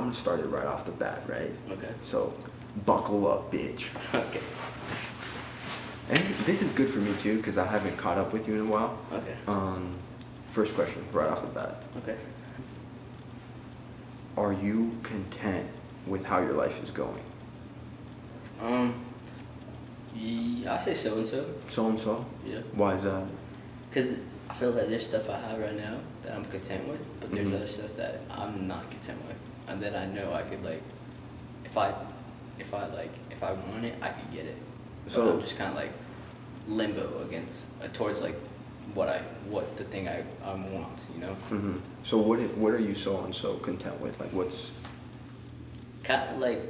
gonna start it right off the bat, right? Okay. So, buckle up, bitch. Okay. And this is good for me too, because I haven't caught up with you in a while. Okay. First question, right off the bat. Okay. Are you content with how your life is going? Yeah, I say so and so. So and so? Yeah. Why is that? Cause I feel like there's stuff I have right now that I'm content with, but there's Mhm. other stuff that I'm not content with, and that I know I could like, if I want it, I could get it. But So- I'm just kind of like limbo against towards like what the thing I want, you know. Mm-hmm. So what are you so and so content with? Like what's? Kind of like,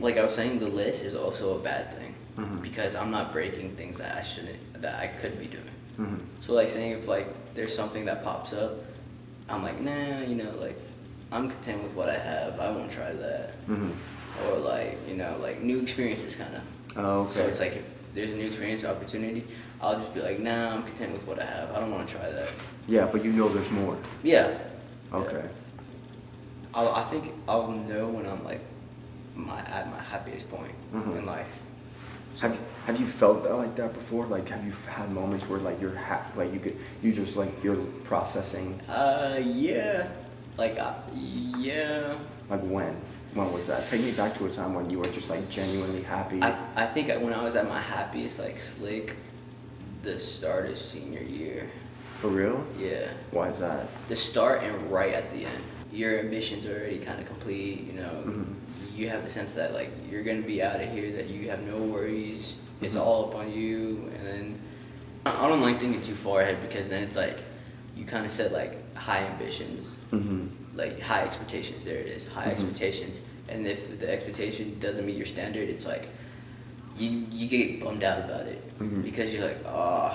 like I was saying, the list is also a bad thing Mhm. because I'm not breaking things that I shouldn't, that I could be doing. Mm-hmm. So like saying if like there's something that pops up, I'm like, nah, you know, like I'm content with what I have. I won't try that. Mm-hmm. Or like, you know, like new experiences kind of. Oh, okay. So it's like if there's a new experience or opportunity, I'll just be like, nah, I'm content with what I have. I don't want to try that. Yeah, but you know there's more. Yeah. Okay. Yeah. I think I'll know when I'm like at my happiest point Mhm. in life. Have you felt that like that before? Like have you had moments where like like you're processing? Yeah. Like, yeah. Like when? When was that? Take me back to a time when you were just like genuinely happy. I think when I was at my happiest, like slick, the start of senior year. For real? Yeah. Why is that? The start and right at the end. Your ambitions are already kind of complete, you know. Mhm. You have the sense that like you're gonna be out of here, that you have no worries. It's Mhm. all up on you, and then I don't like thinking too far ahead because then it's like you kind of set like high ambitions. Mm-hmm. Like high expectations, there it is, high Mhm. expectations, and if the expectation doesn't meet your standard, it's like you get bummed out about it Mhm. because you're like, oh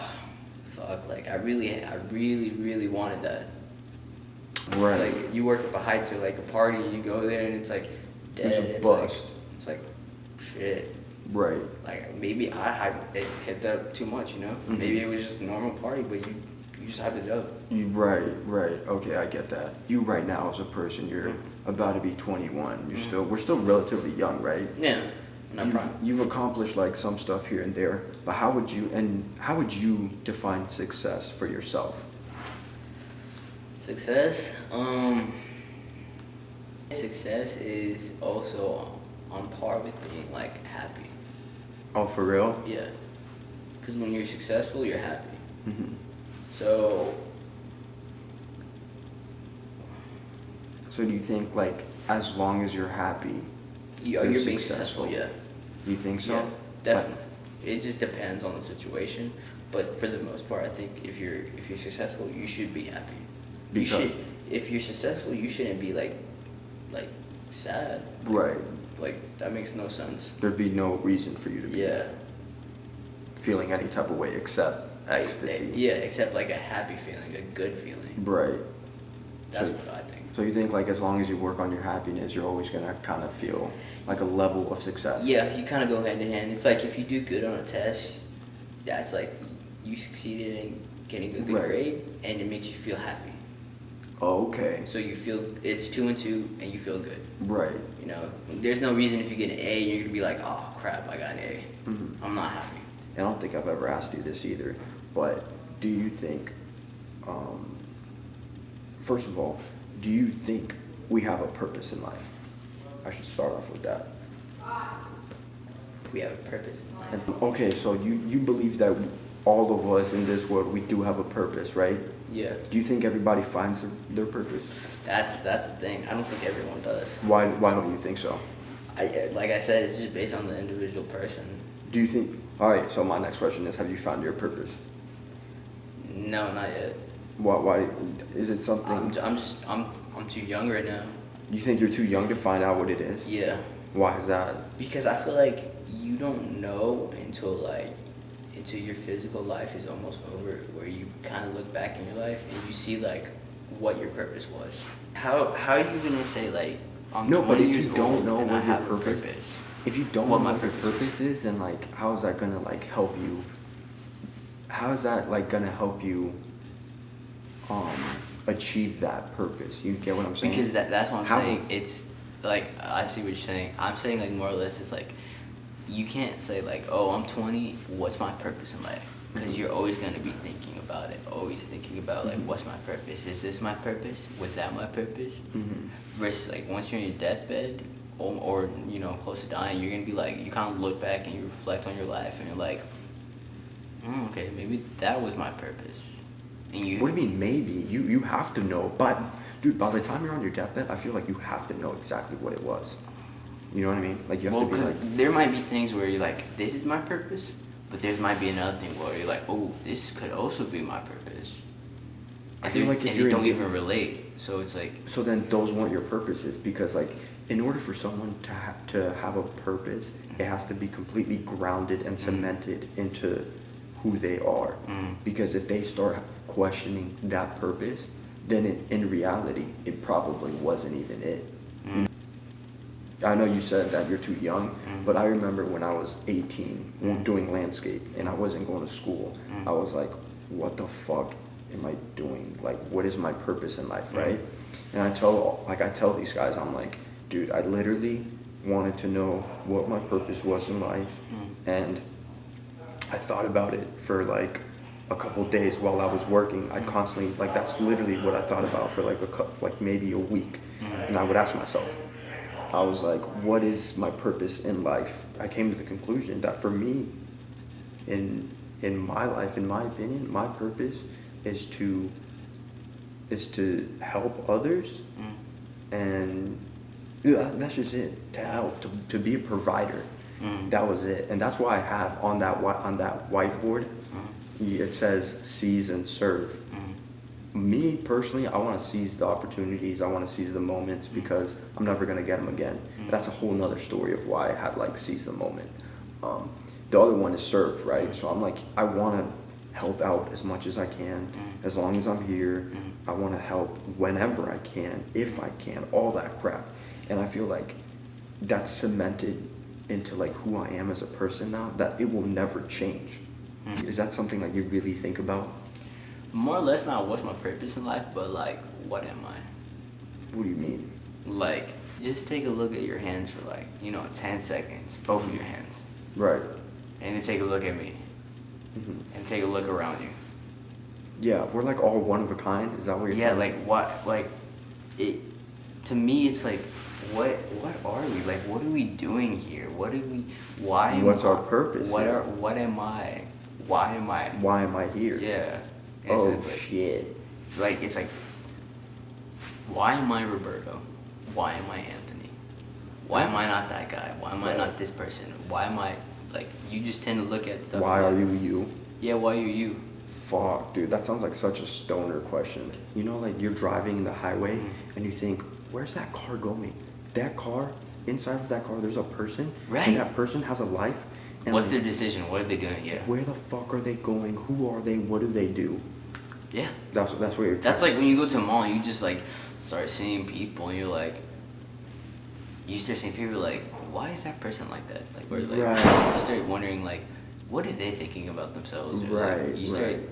fuck, like I really wanted that. Right. It's like you work up a hype to like a party and you go there and it's like dead. It's a bust. It's like shit. Right. Like maybe I hit that too much, you know. Mhm. Maybe it was just a normal party, but you just hyped it up. Right. Okay, I get that. You right now as a person, you're Mhm. about to be 21. Mhm. We're still relatively young, right? Yeah. No problem. You've accomplished like some stuff here and there, but how would you define success for yourself? Success? Success is also on par with being like happy. Oh, for real? Yeah. Because when you're successful, you're happy. Mm-hmm. So, So do you think like as long as you're happy, you're being successful, yeah. you think so? Yeah, definitely. It just depends on the situation. But for the most part, I think if you're successful, you should be happy. Because- If you're successful, you shouldn't be like sad. Right. Like that makes no sense. There'd be no reason for you to be Yeah. feeling any type of way except ecstasy. Yeah, except like a happy feeling, a good feeling. Right. That's So- what I think. So you think like as long as you work on your happiness, you're always gonna kind of feel like a level of success. Yeah, you kind of go hand in hand. It's like if you do good on a test, that's like you succeeded in getting a good Right. grade, and it makes you feel happy. Oh, okay. So you feel it's 2 and 2, and you feel good. Right. You know, there's no reason if you get an A, you're gonna be like, oh crap, I got an A. Mhm. I'm not happy. And I don't think I've ever asked you this either, but do you think, first of all, do you think we have a purpose in life? I should start off with that. We have a purpose in life. And, okay, so you believe that all of us in this world, we do have a purpose, right? Yeah, Do you think everybody finds their purpose? that's the thing. I don't think everyone does. Why don't you think so? Like I said, it's just based on the individual person. Do you think, all right, so my next question is, have you found your purpose? No, not yet. Why is it something, I'm too young right now. you think you're too young to find out what it is? Yeah. Why is that? Because I feel like you don't know until your physical life is almost over, where you kind of look back in your life and you see like what your purpose was. How are you gonna say like I'm No, but 20 if years you don't old know and what I your have a purpose? If you don't What know my what your purpose purpose is, then like how is that gonna like help you? How is that like gonna help you achieve that purpose? You get what I'm saying? Because that's what I'm How- saying. It's like I see what you're saying. I'm saying like more or less it's like you can't say like, oh, I'm 20. What's my purpose in life? Because you're always gonna be thinking about it. Always thinking about like, what's my purpose? Is this my purpose? Was that my purpose? Versus like once you're in your deathbed or you know close to dying, you're gonna be like you kind of look back and you reflect on your life and you're like, okay, maybe that was my purpose. And you. What do you mean maybe? You have to know. But dude, by the time you're on your deathbed, I feel like you have to know exactly what it was. You know what I mean? Like you have to be like. There might be things where you're like, this is my purpose, but there might be another thing where you're like, oh, this could also be my purpose. I feel like and they don't even relate. So it's like. So then those weren't your purposes because like in order for someone to have a purpose, it has to be completely grounded and cemented into who they are. Because if they start questioning that purpose, then in reality, it probably wasn't even it. I know you said that you're too young, but I remember when I was 18 doing landscape and I wasn't going to school, I was like, what the fuck am I doing? Like, what is my purpose in life, right? And I tell these guys, I'm like, dude, I literally wanted to know what my purpose was in life, and I thought about it for like a couple days while I was working. I constantly, like, that's literally what I thought about for like maybe a week, and I would ask myself, I was like, what is my purpose in life? I came to the conclusion that for me, in my life, in my opinion, my purpose is to help others, and that's just it. To help, to be a provider. That was it, and that's why I have on that whiteboard, it says seize and serve. Me personally, I want to seize the opportunities. I want to seize the moments because I'm never gonna get them again. That's a whole nother story of why I have like seize the moment. The other one is serve, right? So I'm like, I want to help out as much as I can, as long as I'm here. I want to help whenever I can, if I can, all that crap. And I feel like that's cemented into like who I am as a person now, that it will never change. Is that something that you really think about? More or less not what's my purpose in life, but like, what am I? What do you mean? Like, just take a look at your hands for like, 10 seconds, both of your hands. Right. And then take a look at me. And take a look around you. Yeah, we're like all one of a kind. Is that what you're saying? Yeah, like what, like, it, to me it's like, what are we? Like, what are we doing here? What's our purpose? What am I? Why am I? Why am I here? Yeah. Oh, it's like, shit. It's like, why am I Roberto? Why am I Anthony? Why am I not that guy? Why am I not this person? Why am I, like, you just tend to look at stuff. Why are like, you you? Yeah, why are you? Fuck, dude, that sounds like such a stoner question. You know, like you're driving the highway and you think, where's that car going? That car, inside of that car, there's a person. Right. And that person has a life. And What's like, their decision? What are they doing? Yeah. where the fuck are they going? Who are they? What do they do? Yeah. That's what you're. That's like when you go to a mall, you just like start seeing people, and you're like, you start seeing people like, why is that person like that? Like, where like Right. you start wondering like, what are they thinking about themselves? Or, Right. Like, you start right.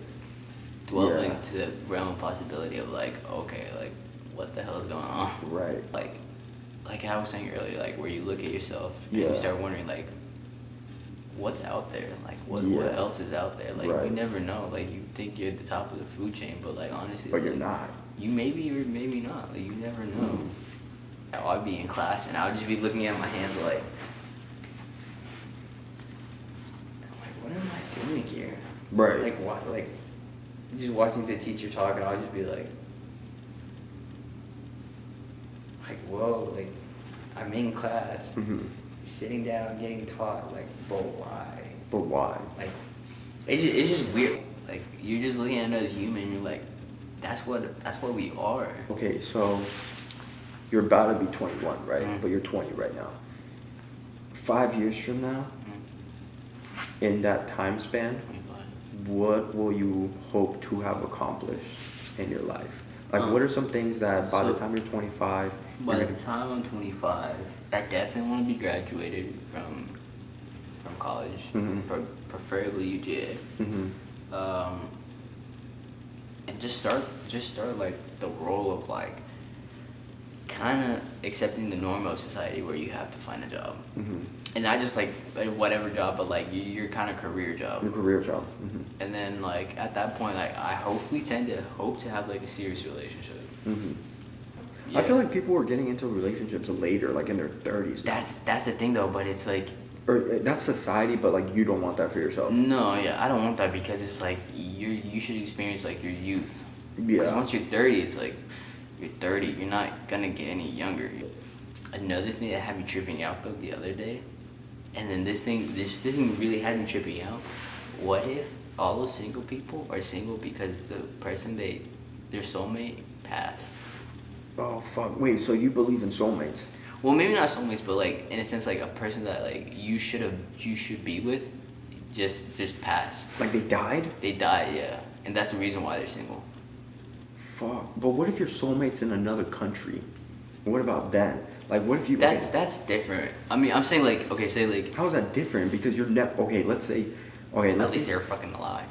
dwelling to the realm of possibility of like, okay, like what the hell is going on? Right. Like I was saying earlier, like where you look at yourself and Yeah. you start wondering like, what's out there? Like what else is out there? Like Right. you never know. Like you think you're at the top of the food chain, but like honestly, But like, you're not. You maybe or maybe not. Like you never know. I'd be in class and I would just be looking at my hands like, what am I doing here? Right. Like what? Like just watching the teacher talk, and I'd just be like, whoa, like I'm in class, sitting down, getting taught, like, but why? But why? Like, it's just weird. Like you're just looking at another human, and you're like, that's what we are. Okay, so you're about to be 21, right? But you're 20 right now. 5 years from now, in that time span, what will you hope to have accomplished in your life? Like, what are some things that by the time you're 25... By the time I'm 25, I definitely want to be graduated from college, preferably UGA. And just start like the role of like kind of accepting the norm of society where you have to find a job. Mm-hmm. And not just like whatever job, but like your kind of career job. Your career job. Mm-hmm. And then like at that point, like I hope to have like a serious relationship. Mm-hmm. Yeah. I feel like people are getting into relationships later, like in their 30s. That's the thing though, but it's like, or that's society, but like you don't want that for yourself. no, yeah, I don't want that because it's like you should experience like your youth. Yeah. Because once you're 30, it's like you're 30, you're not gonna get any younger. Another thing that had me tripping out though the other day, and then this thing really had me tripping out. What if all those single people are single because the person their soulmate passed? Oh fuck! Wait, so you believe in soulmates? Well, maybe not soulmates, but like in a sense, like a person that like you should be with, just passed. Like they died? They died, yeah, and that's the reason why they're single. Fuck. But what if your soulmate's in another country? What about that? Like, what if you? That's different. I mean, I'm saying like, okay, say like. How is that different? Because you're okay. Let's say, okay. At least they're fucking alive.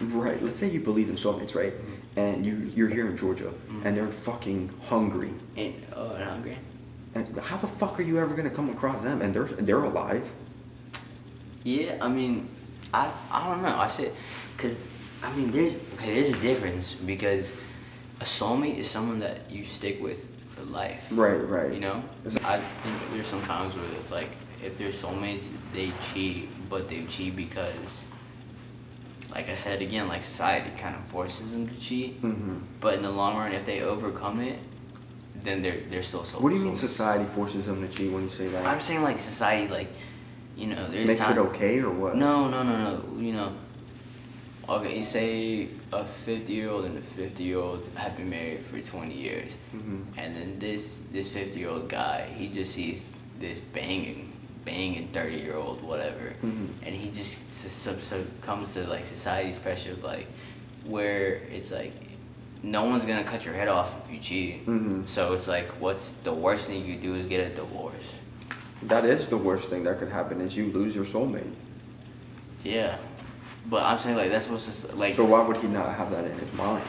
Right. Let's say you believe in soulmates, right? Mm-hmm. And you're here in Georgia, mm-hmm. and they're fucking hungry. And hungry. And how the fuck are you ever gonna come across them? And they're alive. Yeah, I mean, I don't know. I said, cause I mean, there's a difference because a soulmate is someone that you stick with for life. Right. You know, I think there's some times where it's like if they're soulmates, they cheat, but they cheat because, like I said again, like society kind of forces them to cheat. Mm-hmm. But in the long run, if they overcome it, then they're still soulmates. What do you mean society forces them to cheat when you say that? I'm saying like society, like, you know, there's makes it okay or what? No. You know, okay, you say a 50-year-old and a 50-year-old have been married for 20 years, mm-hmm. and then this 50-year-old guy, he just sees this banging 30-year-old whatever, mm-hmm. and he just comes to like society's pressure of like where it's like no one's gonna cut your head off if you cheat. Mm-hmm. So it's like, what's the worst thing you could do is get a divorce. That is the worst thing that could happen is you lose your soulmate. Yeah, but I'm saying like that's what's like. So why would he not have that in his mind?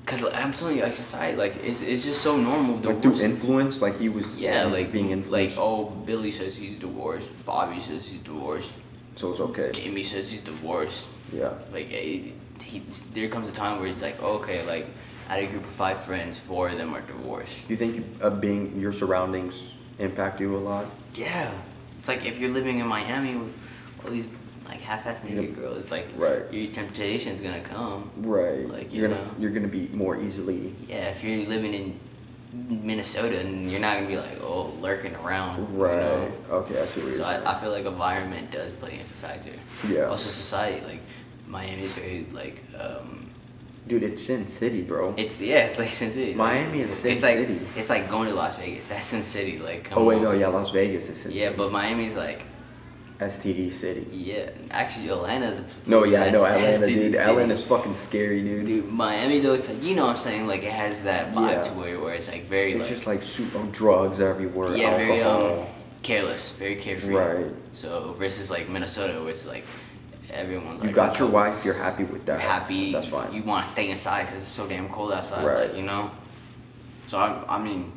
Cause I'm telling you, like society, like it's just so normal. Like through influence, like he was. Yeah, like being influenced. Like, oh, Billy says he's divorced. Bobby says he's divorced. So it's okay. Jamie says he's divorced. Yeah. Like there comes a time where it's like, okay, like out of a group of 5 friends, 4 of them are divorced. Do you think being your surroundings impact you a lot? Yeah, it's like if you're living in Miami with all these like half-assed naked girls, it's like right. Your temptation's gonna come. Right. Like you're gonna be more easily. Yeah, if you're living in Minnesota and you're not gonna be like lurking around. Right. You know? Okay, I see what you're saying. I feel like environment does play into factor. Yeah. Also society, like Miami is very like. Dude, it's Sin City, bro. It's like Sin City. Miami is Sin City. City. It's like going to Las Vegas. That's Sin City. Like. Oh wait, no, yeah, Las Vegas is Sin City. Yeah, but Miami's like. STD City. Yeah, actually Atlanta's. No, yeah, I know Atlanta, STD dude. City. Atlanta's fucking scary, dude. Dude, Miami though, it's like, you know what I'm saying, like it has that vibe to where it's like very. It's just like drugs everywhere. Yeah, alcohol. very careless, very carefree. Right. So versus like Minnesota, where it's like everyone's like. You got your wife, you're happy with that. You're happy. That's fine. You want to stay inside because it's so damn cold outside. Right. Like, you know. So I mean,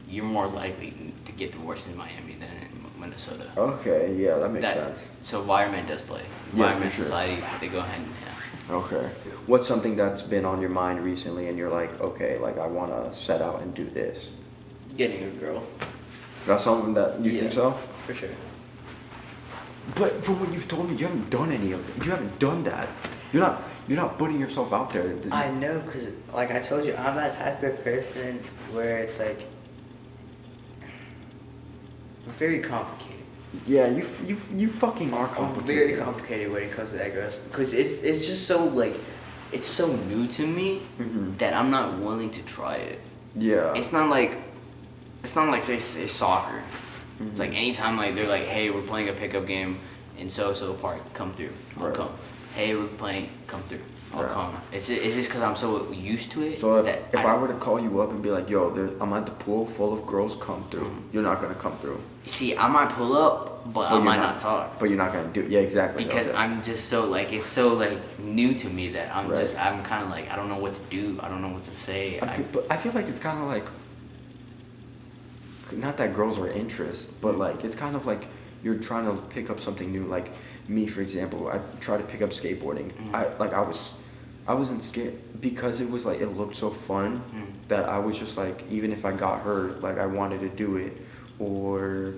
you're more likely to get divorced in Miami than in Minnesota. Okay, yeah, that makes sense. So environment does play. Environment, society, they go hand in hand. Okay. What's something that's been on your mind recently and you're like, okay, like I want to set out and do this? Getting a girl. That's something that you think so? For sure. But from what you've told me, you haven't done any of it. You haven't done that. You're not putting yourself out there. I know, because like I told you, I'm that type of person where it's like very complicated. Yeah, you fucking are complicated. I'm very complicated when it comes to that girl. Because it's just so like, it's so new to me that I'm not willing to try it. Yeah. It's not like say soccer. Mm-hmm. It's like anytime like they're like, hey, we're playing a pickup game in so park, come through. I'll come. Hey, we're playing, come through. I'll Yeah. come. It's just because I'm so used to it. So that if I were to call you up and be like, yo, I'm at the pool full of girls, come through. You're not gonna come through. See, I might pull up, but I you're might not talk. But you're not gonna do. Yeah, exactly. Because okay. I'm just so like, it's so like new to me that I'm Right. I'm kind of like, I don't know what to do. I don't know what to say. But I feel like it's kind of like, not that girls are interest, but like it's kind of like you're trying to pick up something new. Like me, for example, I tried to pick up skateboarding. I wasn't scared because it was like it looked so fun that I was just like, even if I got hurt, like I wanted to do it. Or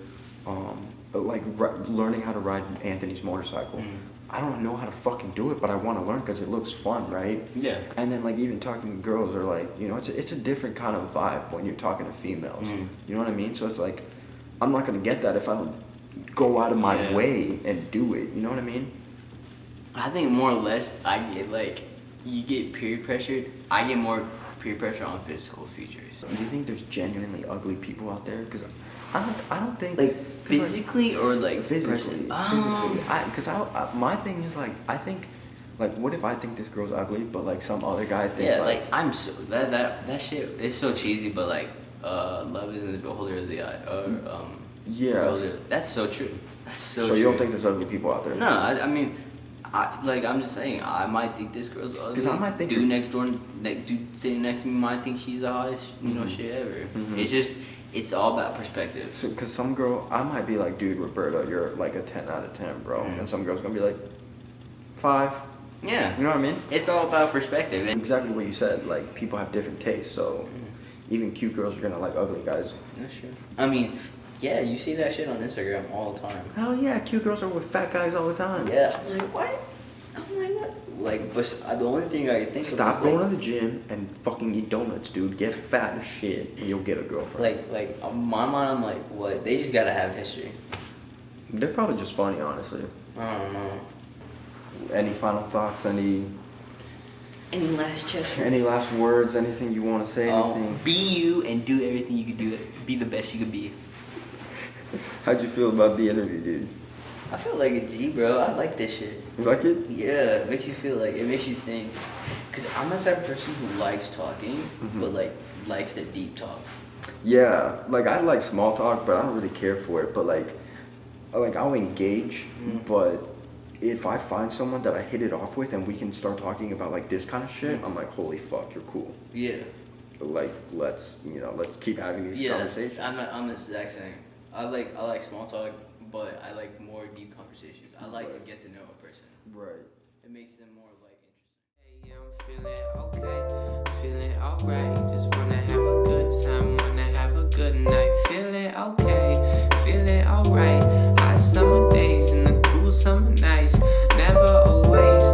like learning how to ride Anthony's motorcycle. I don't know how to fucking do it, but I want to learn because it looks fun, right? Yeah. And then like even talking to girls are like, you know, it's a different kind of vibe when you're talking to females. You know what I mean? So it's like, I'm not gonna get that if I don't go out of my way and do it. You know what I mean? I think more or less I get like, you get peer pressured. I get more peer pressure on physical features. Do you think there's genuinely ugly people out there? Because I don't think like physically or like physically. Because my thing is like, I think like, what if I think this girl's ugly, but like some other guy thinks like I'm so that shit is so cheesy, but like love is in the beholder of the eye. That's so true. That's so. So you don't think there's ugly people out there? No, I mean. I'm just saying, I might think this girl's ugly. Because I might think dude next door, dude sitting next to me might think she's the hottest, you know, shit ever. It's just, it's all about perspective. So, because some girl, I might be like, dude, Roberto, you're like a 10 out of 10, bro. And some girl's gonna be like, 5. Yeah. You know what I mean? It's all about perspective. Exactly what you said. Like, people have different tastes, so even cute girls are gonna like ugly guys. That's true. I mean, yeah, you see that shit on Instagram all the time. Hell yeah, cute girls are with fat guys all the time. Yeah, I'm like, what? Like, but the only thing I can think Stop of going like, to the gym and fucking eat donuts, dude. Get fat as shit and you'll get a girlfriend. Like, on my mind, I'm like, what? They just gotta have history. They're probably just funny, honestly. I don't know. Any final thoughts? Any last gestures? Any last words? Anything you want to say? Anything? Be you and do everything you can do. Be the best you can be. How'd you feel about the interview, dude? I feel like a G, bro. I like this shit. You like it? Yeah, it makes you feel like, it makes you think. Because I'm the type of person who likes talking, but like likes the deep talk. Yeah, like I like small talk, but I don't really care for it. But like I'll engage, but if I find someone that I hit it off with and we can start talking about like this kind of shit, I'm like, holy fuck, you're cool. Yeah. Like let's keep having these conversations. I'm the exact same. I like small talk, but I like more deep conversations. I like to get to know a person. Right. It makes them more like interesting. Hey, I'm feeling okay, feeling alright. Just wanna have a good time, wanna have a good night. Feeling okay, feeling alright. Hot summer days and the cool summer nights. Never a waste.